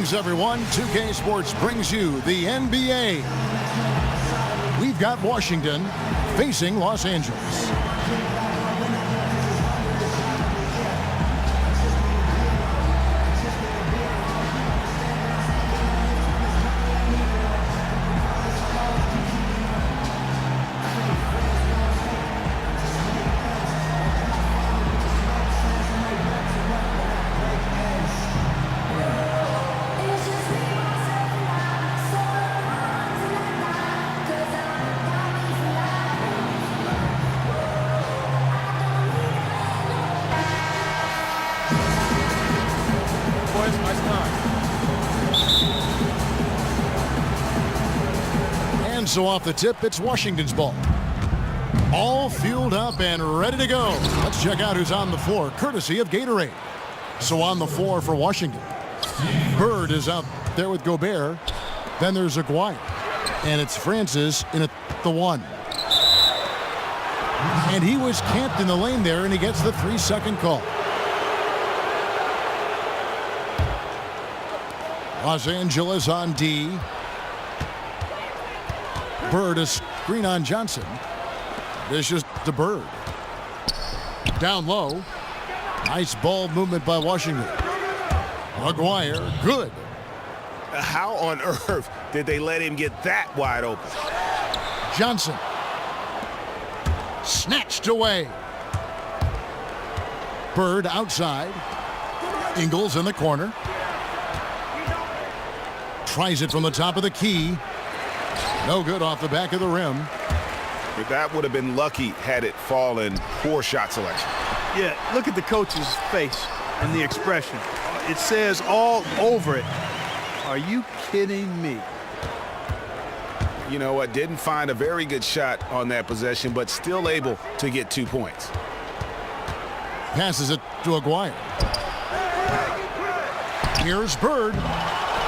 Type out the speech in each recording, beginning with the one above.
Greetings, everyone. 2K Sports brings you the NBA. We've got Washington facing Los Angeles. And so off the tip, it's Washington's ball. All fueled up and ready to go. Let's check out who's on the floor, courtesy of Gatorade. So on the floor for Washington, Bird is out there with Gobert. Then there's Aguirre. And it's Francis in at the 1. And he was camped in the lane there, and he gets the 3-second call. Los Angeles on D. Bird, a screen on Johnson. Vicious to Bird. Down low. Nice ball movement by Washington. Aguirre, good. How on earth did they let him get that wide open? Johnson. Snatched away. Bird outside. Ingles in the corner. Tries it from the top of the key. No good off the back of the rim. That would have been lucky had it fallen. Poor shot selection. Yeah, look at the coach's face and the expression. It says all over it. Are you kidding me? You know what? Didn't find a very good shot on that possession, but still able to get 2 points. Passes it to Aguirre. Here's Bird.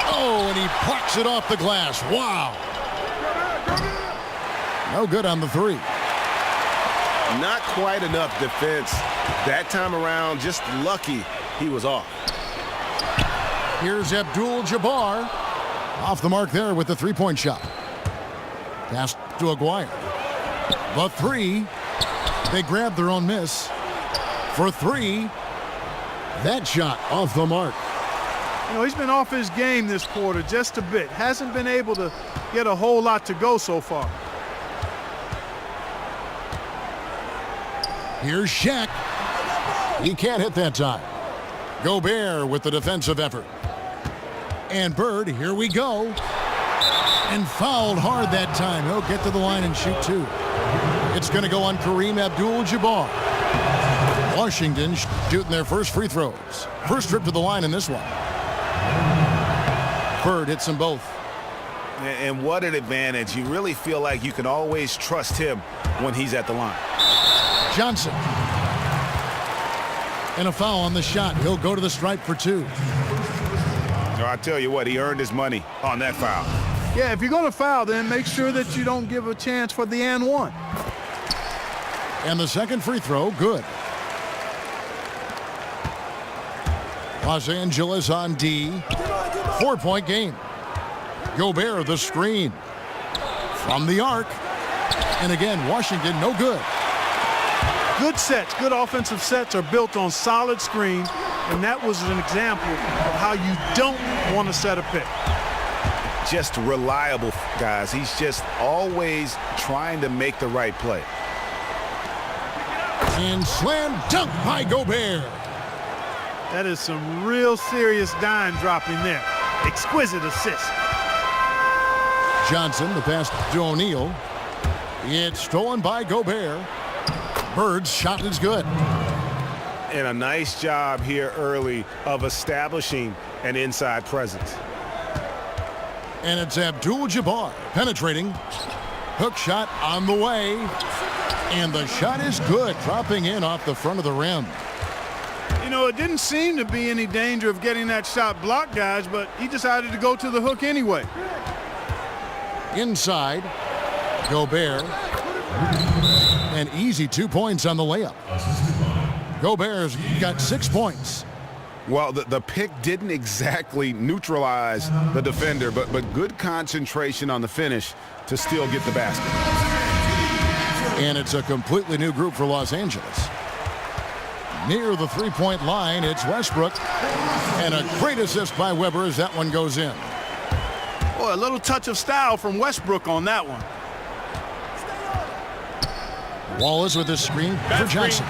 Oh, and he plucks it off the glass. Wow. No good on the 3. Not quite enough defense that time around. Just lucky he was off. Here's Abdul-Jabbar. Off the mark there with the 3-point shot. Pass to Aguirre. The 3. They grab their own miss. For 3. That shot off the mark. You know, he's been off his game this quarter just a bit. Hasn't been able to get a whole lot to go so far. Here's Shaq. He can't hit that time. Gobert with the defensive effort. And Bird, here we go. And fouled hard that time. He'll get to the line and shoot 2. It's going to go on Kareem Abdul-Jabbar. Washington shooting their first free throws. First trip to the line in this one. Bird hits them both. And what an advantage. You really feel like you can always trust him when he's at the line. Johnson. And a foul on the shot. He'll go to the stripe for 2. I tell you what, he earned his money on that foul. Yeah, if you're going to foul, then make sure that you don't give a chance for the and 1. And the second free throw, good. Los Angeles on D. 4-point game. Gobert, the screen. From the arc. And again, Washington, no good. Good sets, good offensive sets are built on solid screen, and that was an example of how you don't want to set a pick. Just reliable, guys. He's just always trying to make the right play. And slam dunk by Gobert. That is some real serious dime dropping there. Exquisite assist. Johnson, the pass to O'Neal. It's stolen by Gobert. Bird's shot is good. And a nice job here early of establishing an inside presence. And it's Abdul-Jabbar penetrating. Hook shot on the way. And the shot is good, dropping in off the front of the rim. You know, it didn't seem to be any danger of getting that shot blocked, guys, but he decided to go to the hook anyway. Inside, Gobert. An easy 2 points on the layup. Gobert's got 6 points. Well, the pick didn't exactly neutralize the defender, but good concentration on the finish to still get the basket. And it's a completely new group for Los Angeles. Near the three-point line, it's Westbrook. And a great assist by Weber as that one goes in. Boy, a little touch of style from Westbrook on that one. Wallace with a screen for Johnson.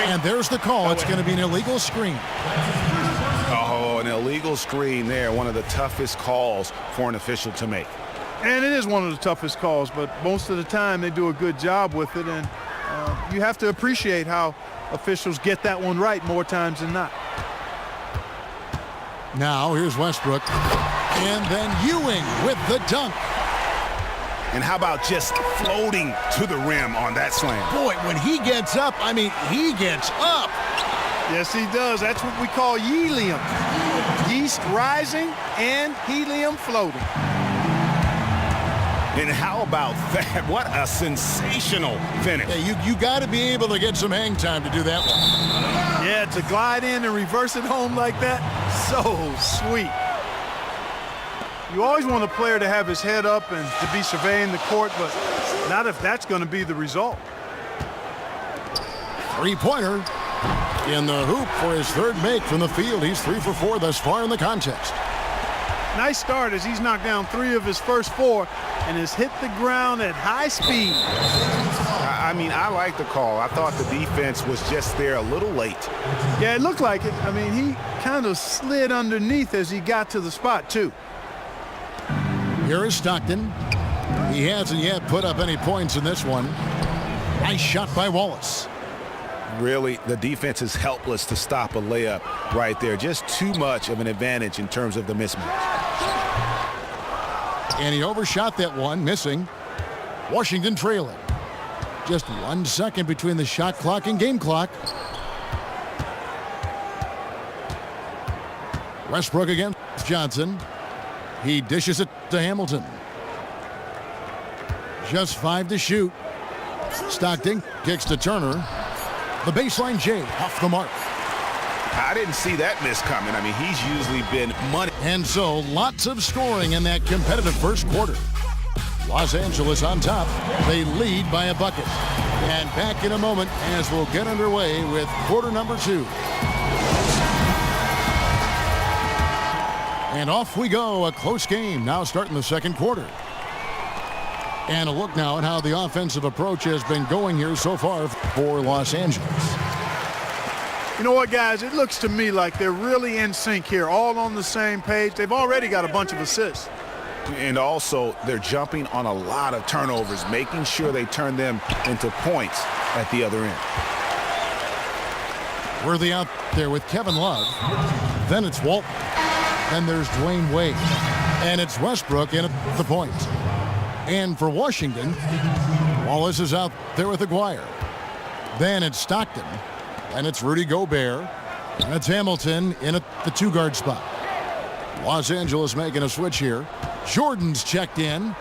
And there's the call. It's going to be an illegal screen. Oh, an illegal screen there. One of the toughest calls for an official to make. And it is one of the toughest calls, but most of the time they do a good job with it. And you have to appreciate how officials get that one right more times than not. Now here's Westbrook. And then Ewing with the dunk. And how about just floating to the rim on that slam? Boy, when he gets up, I mean, he gets up. Yes, he does. That's what we call helium. Yeast rising and helium floating. And how about that? What a sensational finish. Yeah, you got to be able to get some hang time to do that one. Yeah, to glide in and reverse it home like that, so sweet. You always want a player to have his head up and to be surveying the court, but not if that's going to be the result. Three-pointer in the hoop for his third make from the field. He's 3 for 4 thus far in the contest. Nice start as he's knocked down 3 of his first 4 and has hit the ground at high speed. I mean, I like the call. I thought the defense was just there a little late. Yeah, it looked like it. I mean, he kind of slid underneath as he got to the spot, too. Here is Stockton. He hasn't yet put up any points in this one. Nice shot by Wallace. Really, the defense is helpless to stop a layup right there. Just too much of an advantage in terms of the mismatch. And he overshot that one, missing. Washington trailing. Just 1 second between the shot clock and game clock. Westbrook against Johnson. He dishes it to Hamilton. Just 5 to shoot. Stockton kicks to Turner. The baseline J off the mark. I didn't see that miss coming. I mean, he's usually been money. And so lots of scoring in that competitive first quarter. Los Angeles on top. They lead by a bucket. And back in a moment as we'll get underway with quarter number 2. And off we go. A close game now starting the second quarter. And a look now at how the offensive approach has been going here so far for Los Angeles. You know what, guys? It looks to me like they're really in sync here, all on the same page. They've already got a bunch of assists. And also, they're jumping on a lot of turnovers, making sure they turn them into points at the other end. Worthy out there with Kevin Love. Then it's Walton. Then there's Dwayne Wade. And it's Westbrook in at the point. And for Washington, Wallace is out there with Aguirre. Then it's Stockton. And it's Rudy Gobert. And it's Hamilton in at the 2-guard spot. Los Angeles making a switch here. Jordan's checked in.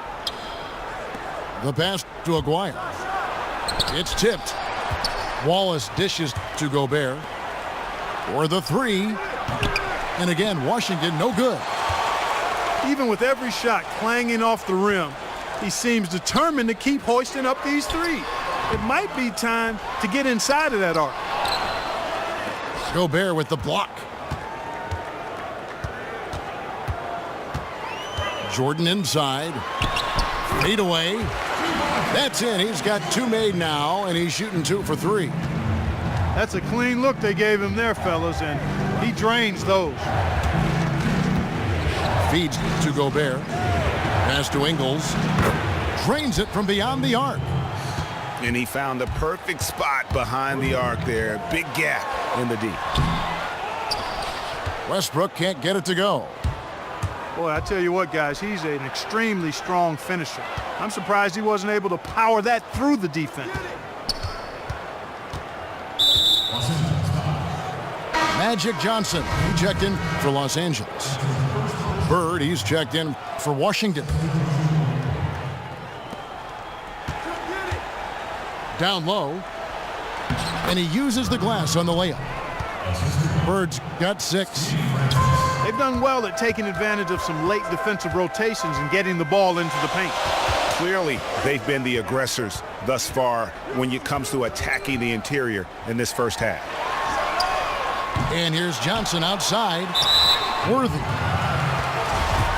The pass to Aguirre. It's tipped. Wallace dishes to Gobert. For the 3. And again, Washington no good. Even with every shot clanging off the rim, he seems determined to keep hoisting up these 3. It might be time to get inside of that arc. Gobert with the block. Jordan inside. Fade away. That's in. He's got 2 made now, and he's shooting 2 for 3. That's a clean look they gave him there, fellas, and he drains those. Feeds to Gobert. Pass to Ingles. Drains it from beyond the arc. And he found the perfect spot behind the arc there. Big gap in the D. Westbrook can't get it to go. Boy, I tell you what, guys, he's an extremely strong finisher. I'm surprised he wasn't able to power that through the defense. Magic Johnson, he checked in for Los Angeles. Bird, he's checked in for Washington. Down low. And he uses the glass on the layup. Bird's got 6. They've done well at taking advantage of some late defensive rotations and getting the ball into the paint. Clearly, they've been the aggressors thus far when it comes to attacking the interior in this first half. And here's Johnson outside. Worthy.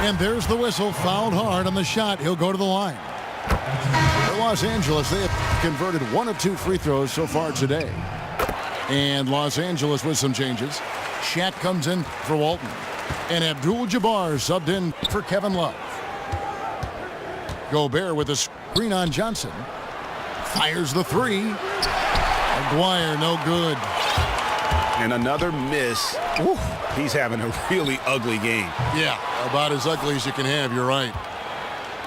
And there's the whistle. Fouled hard on the shot. He'll go to the line. For Los Angeles, they have converted 1 of 2 free throws so far today. And Los Angeles with some changes. Shaq comes in for Walton. And Abdul-Jabbar subbed in for Kevin Love. Gobert with a screen on Johnson. Fires the 3. McGuire, no good. And another miss. Woo, he's having a really ugly game. Yeah, about as ugly as you can have, you're right.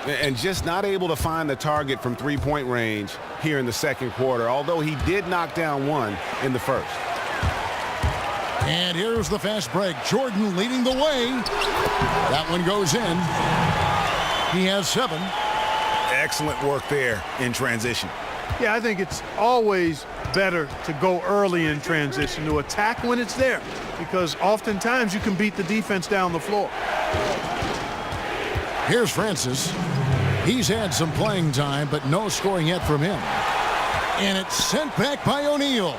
And just not able to find the target from three-point range here in the second quarter, although he did knock down one in the first. And here's the fast break. Jordan leading the way. That one goes in. He has 7. Excellent work there in transition. Yeah, I think it's always better to go early in transition, to attack when it's there, because oftentimes you can beat the defense down the floor. Here's Francis. He's had some playing time, but no scoring yet from him. And it's sent back by O'Neal.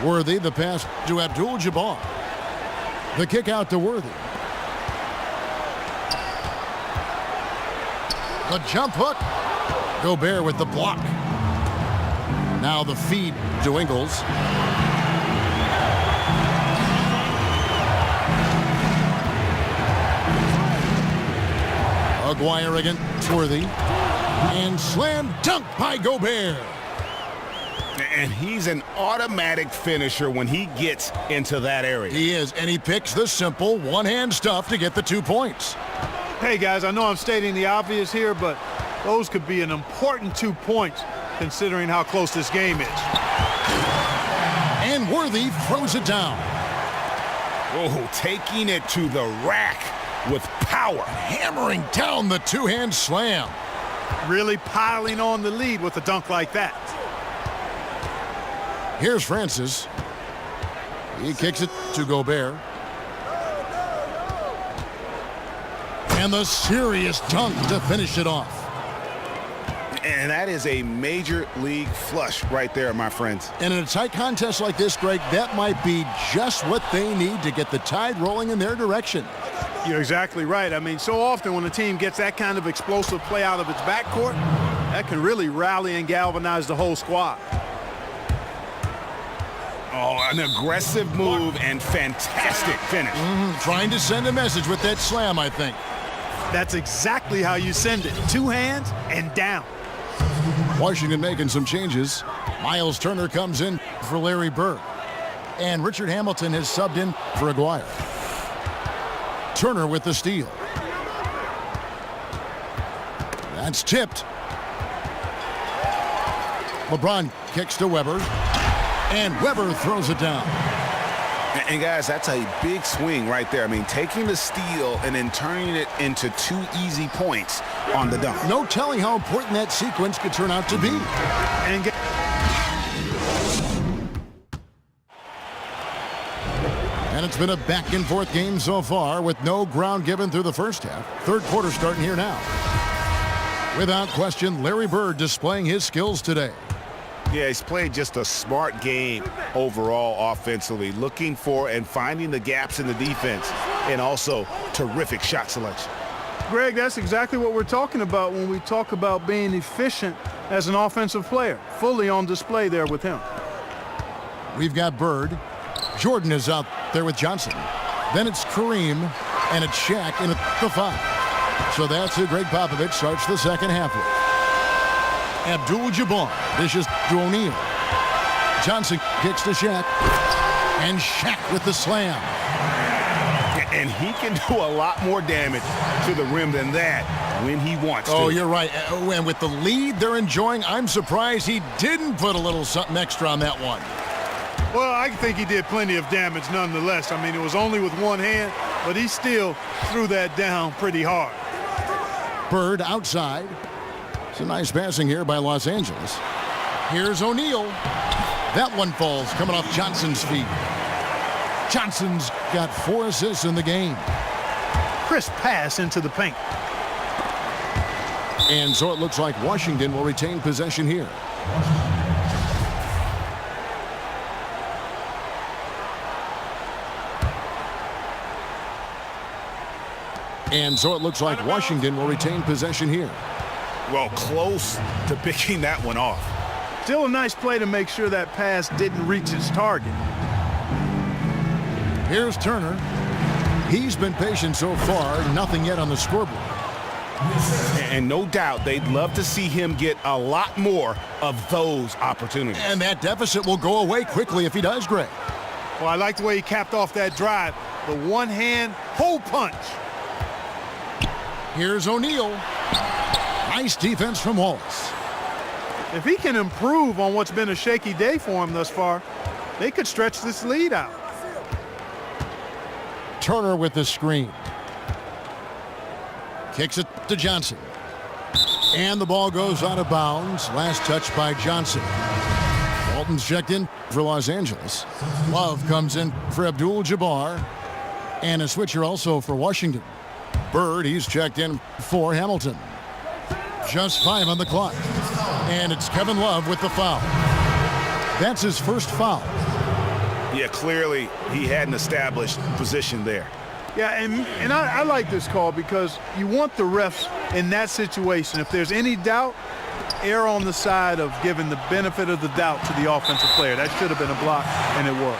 Worthy, the pass to Abdul-Jabbar. The kick out to Worthy. The jump hook. Gobert with the block. Now the feed to Ingles. McGuire against Worthy. And slam dunk by Gobert. And he's an automatic finisher when he gets into that area. He is, and he picks the simple one-hand stuff to get the 2 points. Hey, guys, I know I'm stating the obvious here, but those could be an important 2 points considering how close this game is. And Worthy throws it down. Oh, taking it to the rack with power. Hammering down the two-hand slam. Really piling on the lead with a dunk like that. Here's Francis. He kicks it to Gobert. And the serious dunk to finish it off. And that is a major league flush right there, my friends. And in a tight contest like this, Greg, that might be just what they need to get the tide rolling in their direction. You're exactly right. I mean, so often when a team gets that kind of explosive play out of its backcourt, that can really rally and galvanize the whole squad. Oh, an aggressive move and fantastic finish. Trying to send a message with that slam, I think. That's exactly how you send it. 2 hands and down. Washington making some changes. Miles Turner comes in for Larry Bird. And Richard Hamilton has subbed in for Aguirre. Turner with the steal. That's tipped. LeBron kicks to Weber. And Weber throws it down. And guys, that's a big swing right there. I mean, taking the steal and then turning it into 2 easy points on the dunk. No telling how important that sequence could turn out to be. And it's been a back and forth game so far with no ground given through the first half. Third quarter starting here now. Without question, Larry Bird displaying his skills today. Yeah, he's played just a smart game overall offensively, looking for and finding the gaps in the defense, and also terrific shot selection. Greg, that's exactly what we're talking about when we talk about being efficient as an offensive player. Fully on display there with him. We've got Bird. Jordan is out there with Johnson. Then it's Kareem, and it's Shaq in at the 5. So that's who Greg Popovich starts the second half with. Abdul-Jabbar dishes to O'Neal. Johnson kicks to Shaq. And Shaq with the slam. And he can do a lot more damage to the rim than that when he wants to. Oh, you're right. And with the lead they're enjoying, I'm surprised he didn't put a little something extra on that one. Well, I think he did plenty of damage nonetheless. I mean, it was only with one hand, but he still threw that down pretty hard. Bird outside. Some nice passing here by Los Angeles. Here's O'Neal. That one falls coming off Johnson's feet. Johnson's got 4 assists in the game. Crisp pass into the paint. And so it looks like Washington will retain possession here. And so it looks like Washington will retain possession here. Well, close to picking that one off. Still a nice play to make sure that pass didn't reach its target. Here's Turner. He's been patient so far, nothing yet on the scoreboard. And no doubt they'd love to see him get a lot more of those opportunities. And that deficit will go away quickly if he does, Greg. Well, I like the way he capped off that drive. The one-hand hole punch. Here's O'Neal. Nice defense from Wallace. If he can improve on what's been a shaky day for him thus far, they could stretch this lead out. Turner with the screen. Kicks it to Johnson. And the ball goes out of bounds. Last touch by Johnson. Walton's checked in for Los Angeles. Love comes in for Abdul-Jabbar. And a switcher also for Washington. Bird, he's checked in for Hamilton. Just 5 on the clock. And it's Kevin Love with the foul. That's his first foul. Yeah, clearly he had an established position there. Yeah, and I like this call because you want the refs in that situation. If there's any doubt, err on the side of giving the benefit of the doubt to the offensive player. That should have been a block, and it was.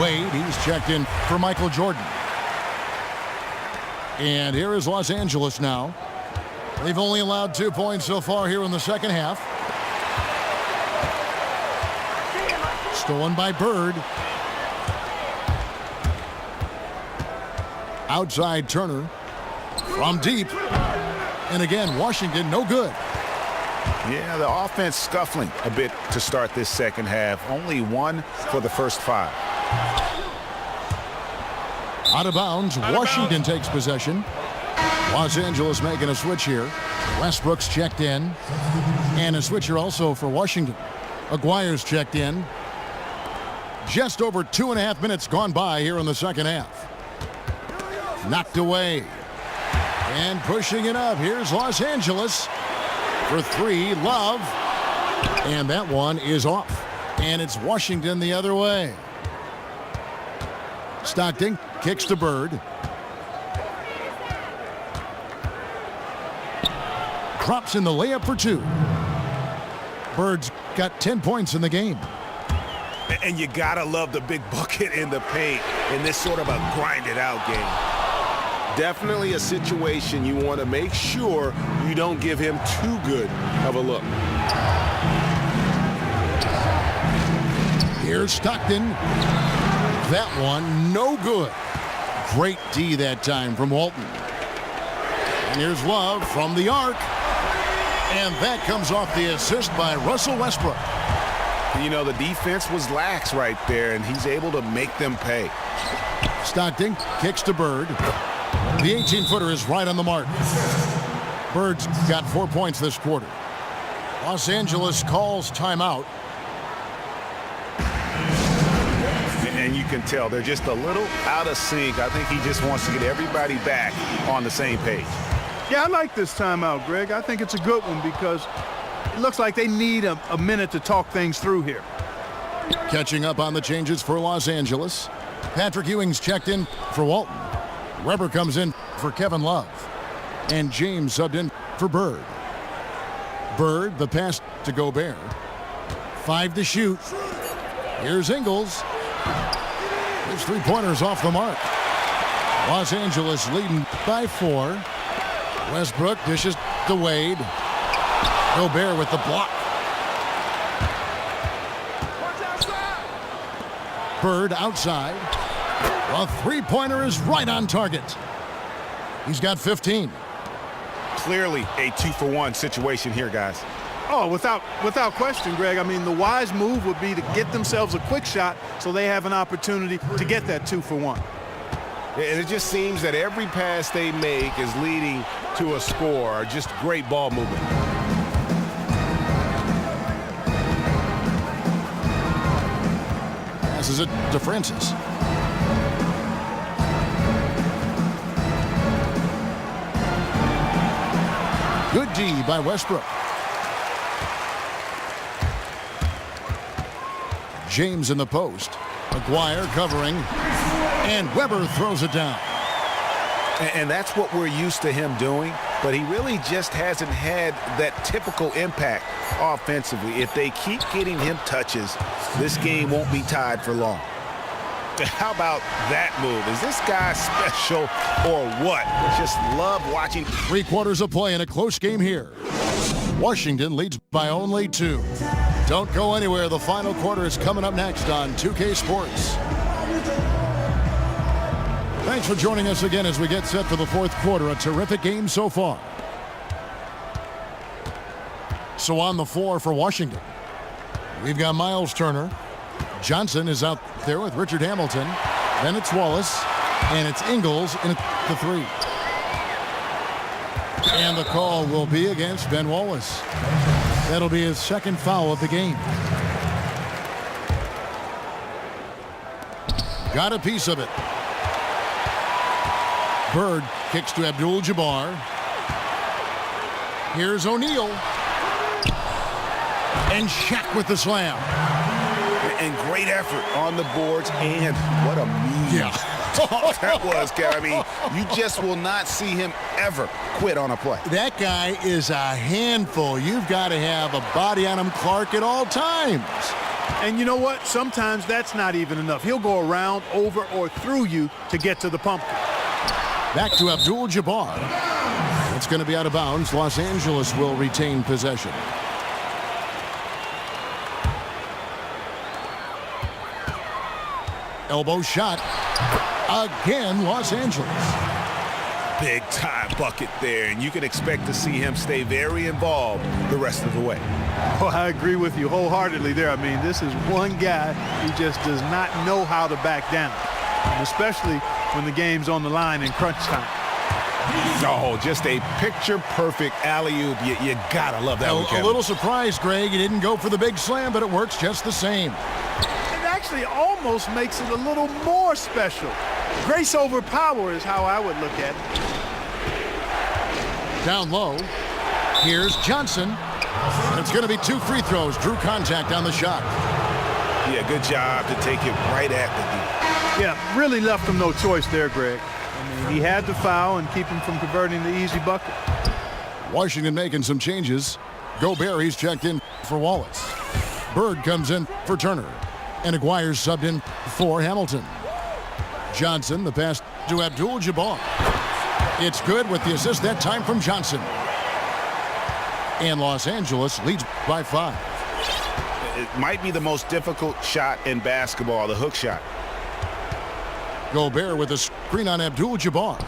Wade, he's checked in for Michael Jordan. And here is Los Angeles now. They've only allowed 2 points so far here in the second half. Stolen by Bird. Outside Turner. From deep. And again, Washington no good. Yeah, the offense scuffling a bit to start this second half. Only 1 for the first 5. Out of bounds. Washington takes possession. Los Angeles making a switch here. Westbrook's checked in. And a switcher also for Washington. Aguirre's checked in. Just over 2.5 minutes gone by here in the second half. Knocked away. And pushing it up. Here's Los Angeles. For 3, Love. And that one is off. And it's Washington the other way. Stockton kicks to Bird. Drops in the layup for 2. Bird's got 10 points in the game. And you gotta love the big bucket in the paint in this sort of a grinded out game. Definitely a situation you want to make sure you don't give him too good of a look. Here's Stockton. That one no good. Great D that time from Walton. And here's Love from the arc. And that comes off the assist by Russell Westbrook. You know, the defense was lax right there, and he's able to make them pay. Stockton kicks to Bird. The 18-footer is right on the mark. Bird's got 4 points this quarter. Los Angeles calls timeout. And you can tell they're just a little out of sync. I think he just wants to get everybody back on the same page. Yeah, I like this timeout, Greg. I think it's a good one because it looks like they need a minute to talk things through here. Catching up on the changes for Los Angeles. Patrick Ewing's checked in for Walton. Weber comes in for Kevin Love. And James subbed in for Bird. Bird, the pass to Gobert. 5 to shoot. Here's Ingles. His 3-pointers off the mark. Los Angeles leading by 4. Westbrook dishes to Wade. Gobert with the block. Bird outside. A 3-pointer is right on target. He's got 15. Clearly a 2-for-1 situation here, guys. Oh, without question, Greg. I mean, the wise move would be to get themselves a quick shot so they have an opportunity to get that 2-for-1. And it just seems that every pass they make is leading to a score. Just great ball movement. Passes it to Francis. Good D by Westbrook. James in the post. McGuire covering. And Weber throws it down. And that's what we're used to him doing, but he really just hasn't had that typical impact offensively. If they keep getting him touches, this game won't be tied for long. How about that move? Is this guy special or what? Just love watching. 3/4 of play in a close game here. Washington leads by only 2. Don't go anywhere. The final quarter is coming up next on 2K Sports. Thanks for joining us again as we get set for the 4th quarter. A terrific game so far. So on the floor for Washington, we've got Miles Turner. Johnson is out there with Richard Hamilton. Then it's Wallace. And it's Ingles in the 3. And the call will be against Ben Wallace. That'll be his 2nd foul of the game. Got a piece of it. Bird kicks to Abdul-Jabbar. Here's O'Neal. And Shaq with the slam. And great effort on the boards, and what a move that was, Gary. I mean, you just will not see him ever quit on a play. That guy is a handful. You've got to have a body on him, Clark, at all times. And you know what? Sometimes that's not even enough. He'll go around, over, or through you to get to the pumpkin. Back to Abdul-Jabbar. It's going to be out of bounds. Los Angeles will retain possession. Elbow shot. Again, Los Angeles. Big time bucket there, and you can expect to see him stay very involved the rest of the way. Well, I agree with you wholeheartedly there. I mean, this is one guy who just does not know how to back down, and especially when the game's on the line in crunch time. Oh, just a picture-perfect alley-oop. You gotta love that one, Kevin. A little surprised, Greg. He didn't go for the big slam, but it works just the same. It actually almost makes it a little more special. Grace over power is how I would look at it. Down low. Here's Johnson. It's going to be 2 free throws. Drew contact on the shot. Yeah, good job to take it right at the D. Yeah, really left him no choice there, Greg. I mean, he had to foul and keep him from converting the easy bucket. Washington making some changes. Gobert, he's checked in for Wallace. Bird comes in for Turner. And Aguirre's subbed in for Hamilton. Johnson, the pass to Abdul-Jabbar. It's good with the assist that time from Johnson. And Los Angeles leads by 5. It might be the most difficult shot in basketball, the hook shot. Gobert with a screen on Abdul-Jabbar.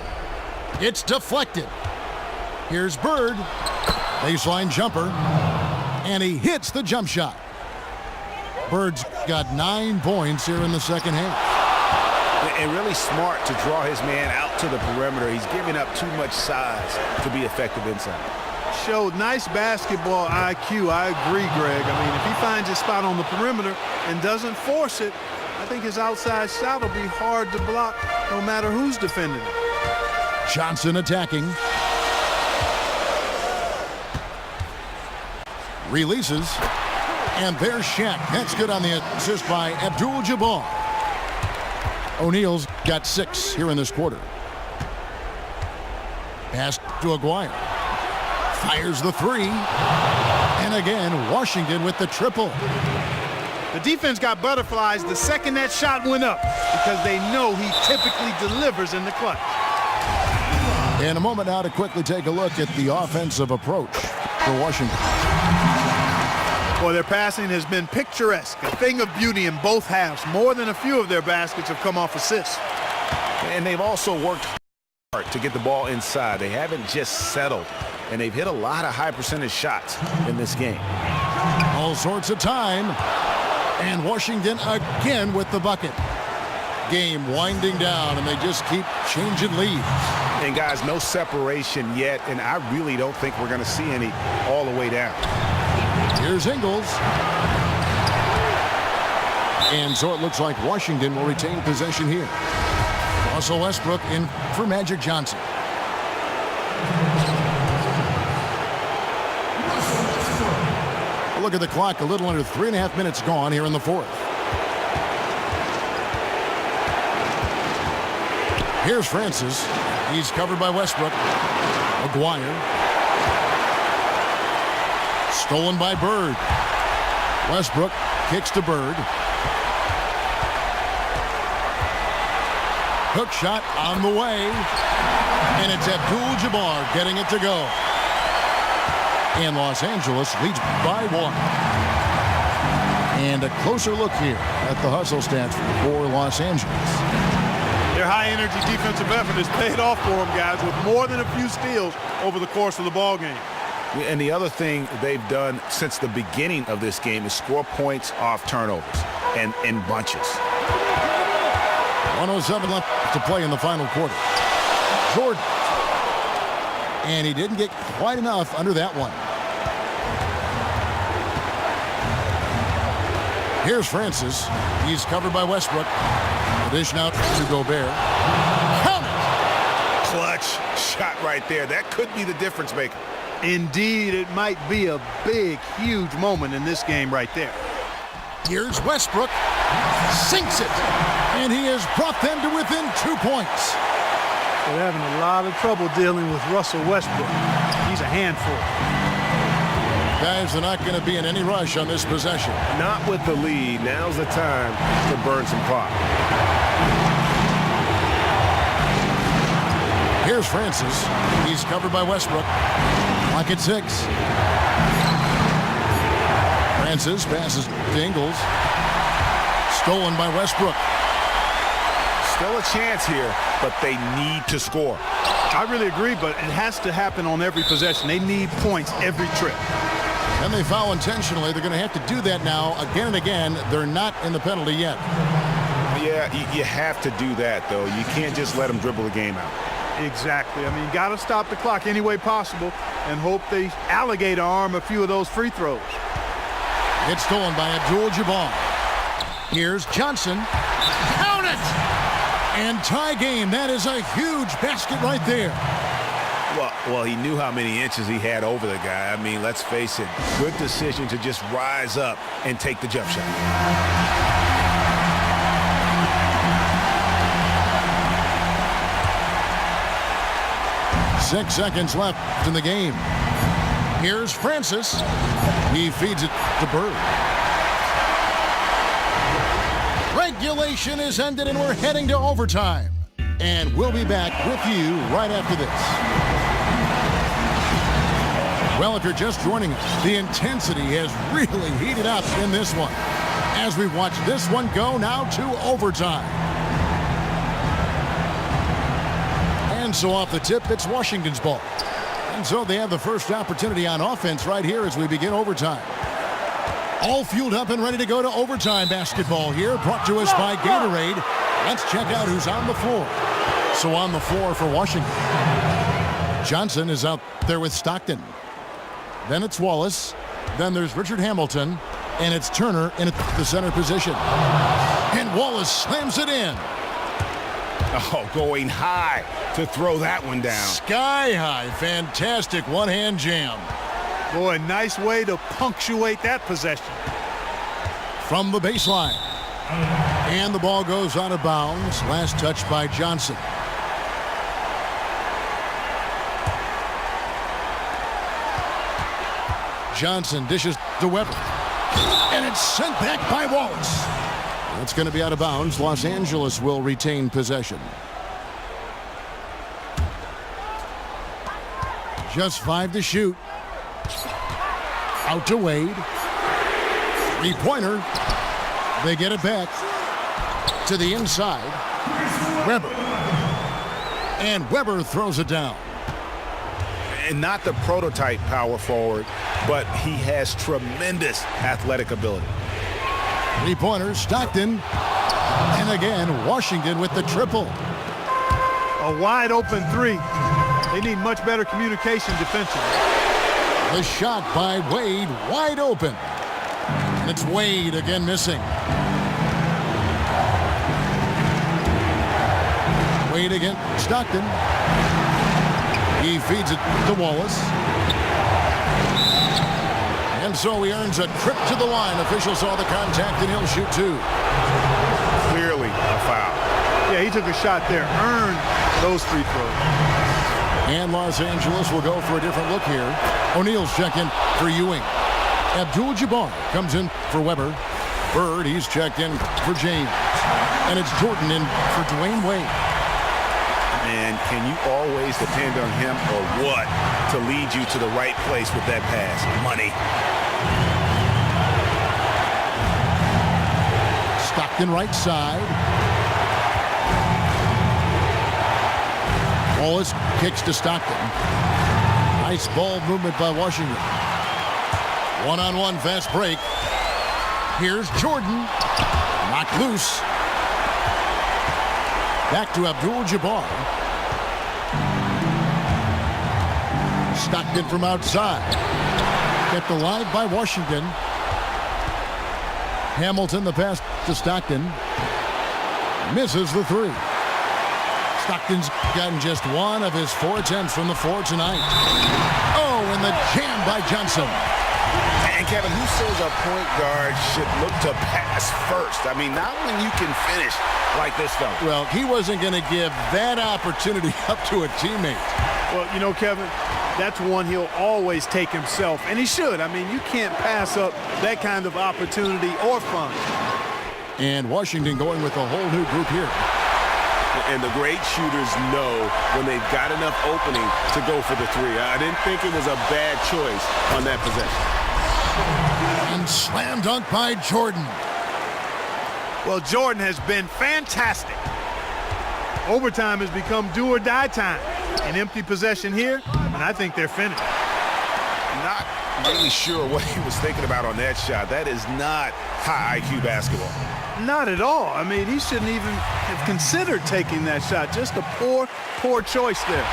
It's deflected. Here's Bird. Baseline jumper. And he hits the jump shot. Bird's got 9 points here in the second half. And really smart to draw his man out to the perimeter. He's giving up too much size to be effective inside. Showed nice basketball IQ. I agree, Greg. I mean, if he finds his spot on the perimeter and doesn't force it, I think his outside shot will be hard to block no matter who's defending it. Johnson attacking. Releases. And there's Shaq. That's good on the assist by Abdul-Jabbar. O'Neal's got 6 here in this quarter. Pass to Aguirre. Fires the 3. And again, Washington with the triple. The defense got butterflies the second that shot went up because they know he typically delivers in the clutch. In a moment now to quickly take a look at the offensive approach for Washington. Well, their passing has been picturesque, a thing of beauty in both halves. More than a few of their baskets have come off assists. And they've also worked hard to get the ball inside. They haven't just settled, and they've hit a lot of high percentage shots in this game. All sorts of time. And Washington again with the bucket. Game winding down, and they just keep changing leads. And guys, no separation yet, and I really don't think we're going to see any all the way down. Here's Ingles. And so it looks like Washington will retain possession here. Russell Westbrook in for Magic Johnson. Look at the clock, a little under 3.5 minutes gone here in the fourth. Here's Francis. He's covered by Westbrook. Maguire. Stolen by Bird. Westbrook kicks to Bird. Hook shot on the way. And it's Abdul-Jabbar getting it to go. And Los Angeles leads by 1. And a closer look here at the hustle stats for Los Angeles. Their high-energy defensive effort has paid off for them, guys, with more than a few steals over the course of the ball game. And the other thing they've done since the beginning of this game is score points off turnovers and in bunches. 1:07 left to play in the final quarter. Jordan. And he didn't get quite enough under that one. Here's Francis. He's covered by Westbrook. Dish out to Gobert. Count it! Clutch shot right there. That could be the difference maker. Indeed, it might be a big, huge moment in this game right there. Here's Westbrook. Sinks it. And he has brought them to within 2 points. They're having a lot of trouble dealing with Russell Westbrook. He's a handful. Guys, they're not going to be in any rush on this possession. Not with the lead. Now's the time to burn some clock. Here's Francis. He's covered by Westbrook. Clock at 6. Francis passes to Ingles. Stolen by Westbrook. Still a chance here, but they need to score. I really agree, but it has to happen on every possession. They need points every trip. And they foul intentionally. They're going to have to do that now again and again. They're not in the penalty yet. Yeah, you have to do that, though. You can't just let them dribble the game out. Exactly. I mean, you got to stop the clock any way possible and hope they alligator arm a few of those free throws. It's stolen by Abdul-Jabbar. Here's Johnson. Count it! And tie game. That is a huge basket right there. Well, he knew how many inches he had over the guy. I mean, let's face it, good decision to just rise up and take the jump shot. 6 seconds left in the game. Here's Francis. He feeds it to Bird. Regulation is ended and we're heading to overtime. And we'll be back with you right after this. Well, if you're just joining us, the intensity has really heated up in this one as we watch this one go now to overtime. And so off the tip, it's Washington's ball. And so they have the first opportunity on offense right here as we begin overtime. All fueled up and ready to go to overtime basketball here, brought to us by Gatorade. Let's check out who's on the floor. So on the floor for Washington, Johnson is out there with Stockton. Then it's Wallace. Then there's Richard Hamilton. And it's Turner in the center position. And Wallace slams it in. Oh, going high to throw that one down. Sky high. Fantastic one-hand jam. Boy, nice way to punctuate that possession. From the baseline. And the ball goes out of bounds. Last touch by Johnson. Johnson dishes to Weber. And it's sent back by Wallace. That's going to be out of bounds. Los Angeles will retain possession. Just 5 to shoot. Out to Wade. Three-pointer. They get it back to the inside. Weber. And Weber throws it down. And not the prototype power forward, but he has tremendous athletic ability. Three-pointer, Stockton. And again, Washington with the triple. A wide open three. They need much better communication defensively. The shot by Wade, wide open. And it's Wade again missing. Wade against Stockton. He feeds it to Wallace. And so he earns a trip to the line. Officials saw the contact, and he'll shoot two. Clearly a foul. Yeah, he took a shot there, earned those free throws. And Los Angeles will go for a different look here. O'Neal's checking for Ewing. Abdul-Jabbar comes in for Weber. Bird, he's checked in for James. And it's Jordan in for Dwayne Wade. And can you always depend on him or what to lead you to the right place with that pass? Money. Stockton right side. Wallace kicks to Stockton. Nice ball movement by Washington. One-on-one fast break. Here's Jordan. Knocked loose. Back to Abdul-Jabbar. Stockton from outside. Kept alive by Washington. Hamilton the pass to Stockton. Misses the three. Stockton's gotten just one of his 4 attempts from the floor tonight. Oh, and the jam by Johnson. And Kevin, who says a point guard should look to pass first? I mean, not when you can finish like this fella. Well, he wasn't going to give that opportunity up to a teammate. Well, you know, Kevin, that's one he'll always take himself, and he should. I mean, you can't pass up that kind of opportunity or fun. And Washington going with a whole new group here. And the great shooters know when they've got enough opening to go for the three. I didn't think it was a bad choice on that possession. And slam dunk by Jordan. Well, Jordan has been fantastic. Overtime has become do or die time. An empty possession here, and I think they're finished. Not really sure what he was thinking about on that shot. That is not high IQ basketball. Not at all. I mean, he shouldn't even have considered taking that shot. Just a poor choice there.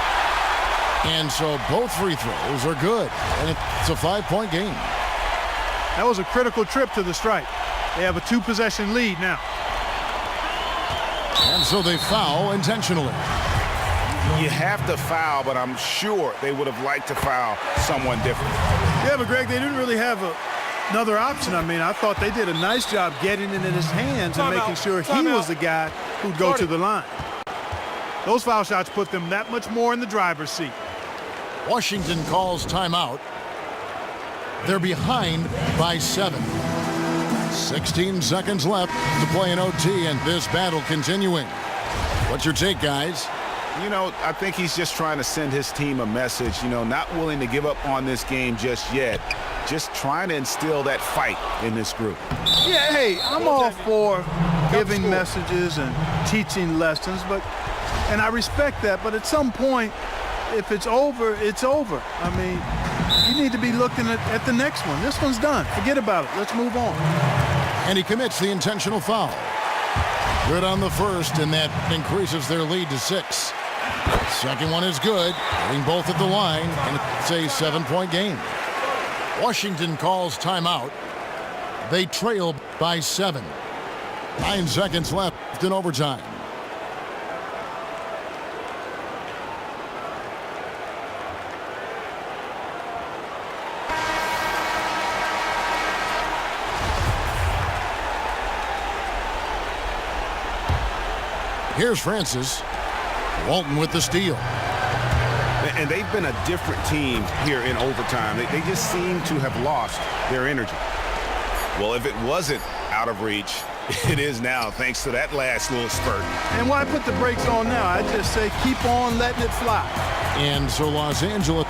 And so both free throws are good. And it's a 5-point game. That was a critical trip to the stripe. They have a 2-possession lead now. And so they foul intentionally. You have to foul, but I'm sure they would have liked to foul someone different. Yeah, but Greg, they didn't really have another option. I mean, I thought they did a nice job getting it in his hands and making sure he was the guy who'd go to the line. Those foul shots put them that much more in the driver's seat. Washington calls timeout. They're behind by 7. 16 seconds left to play in OT, and this battle continuing. What's your take, guys? You know, I think he's just trying to send his team a message, you know, not willing to give up on this game just yet. Just trying to instill that fight in this group. Yeah, hey, I'm all for giving messages and teaching lessons, and I respect that, but at some point, if it's over, it's over. I mean, you need to be looking at the next one. This one's done. Forget about it. Let's move on. And he commits the intentional foul. Good on the first, and that increases their lead to 6. Second one is good, getting both at the line, and it's a 7-point game. Washington calls timeout. They trail by 7. 9 seconds left in overtime. Here's Francis. Walton with the steal. And they've been a different team here in overtime. They just seem to have lost their energy. Well, if it wasn't out of reach, it is now, thanks to that last little spurt. And why put the brakes on now? I just say keep on letting it fly. And so Los Angeles